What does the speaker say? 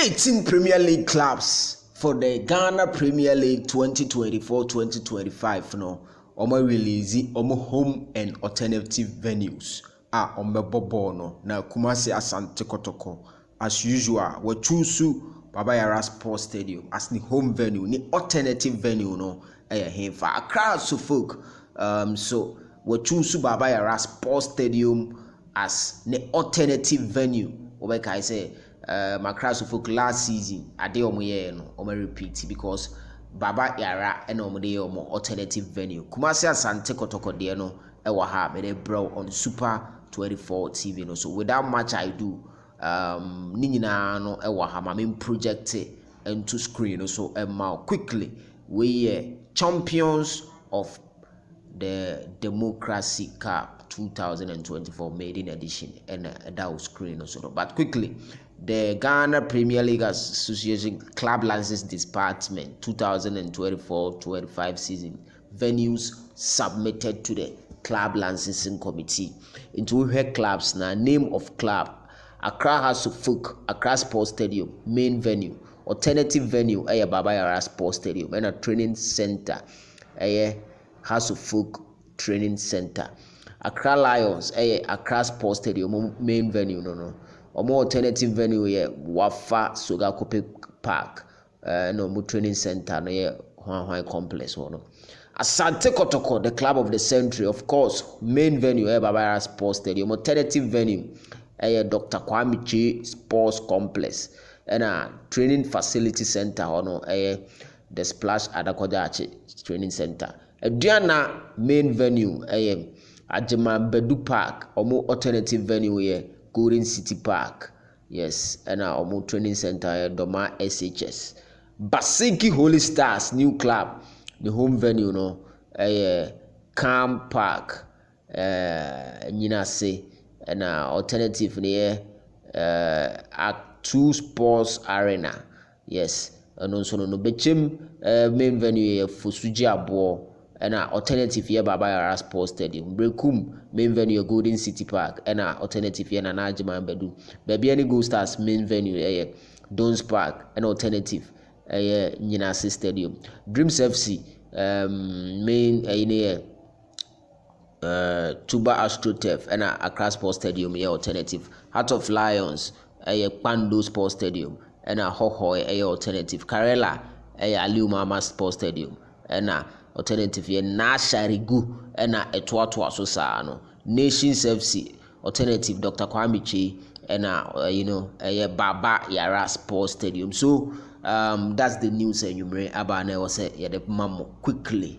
18 Premier League clubs for the Ghana Premier League 2024-2025 no omo release omo home and alternative venues omo bobo no na Kumasi Asante Kotoko as usual we choose Baba Yara Sports Stadium as the home venue ni alternative venue no here for Accra Suffolk so we choose Baba Yara Sports Stadium as the alternative venue like I say my class of last season ade omoye no omo repeat because Baba Yara and omode omo alternative venue Kumasi Asante Kotoko de no ewa ha me dey bro on Super 24 TV no so without much I do ni nyina no ewa ha ma me project into screen no so quickly we champions of the Democracy Cup 2024 maiden edition and that screen also but quickly the Ghana Premier League Association Club License Department 2024-25 season venues submitted to the Club Licensing Committee into her clubs na name of club Accra House of Folk Accra Sports Stadium main venue alternative venue Baba Yara Sports Stadium and a training center House of Folk Training Center Accra Lions Accra Sports Stadium main venue no alternative venue Wafa Sogakope Park no training center no Hwan complex no Asante Kotoko the club of the century of course main venue Baba Yara Sports Stadium alternative venue Dr. Kwame Chi Sports Complex and a training facility center no the Splash Adakoja Training Center Diana main venue Ajima Bedu Park alternative venue Golden City Park yes and our training center Doma SHS Basiki Holy Stars new club the home venue no Calm Park Nyinase and alternative near Act2 Sports Arena yes and also no Bechem main venue Fusuji Abo and alternative here Baba Yara Sports Stadium Brekum main venue Golden City Park and alternative here Nanajima Bedu Baby any Go Stars main venue Dons Park and alternative Nyinase Stadium Dreams FC main Tuba AstroTurf and Accra Sports Stadium alternative Heart of Lions Pando Sports Stadium and Hohoe alternative Karela Aliu Mama Sports Stadium and alternative Nasharigu and Etwatwa Sosano Nations FC alternative Dr. Kwame Chi and Baba Yara Sports Stadium so that's the news and you may abane was the mamo quickly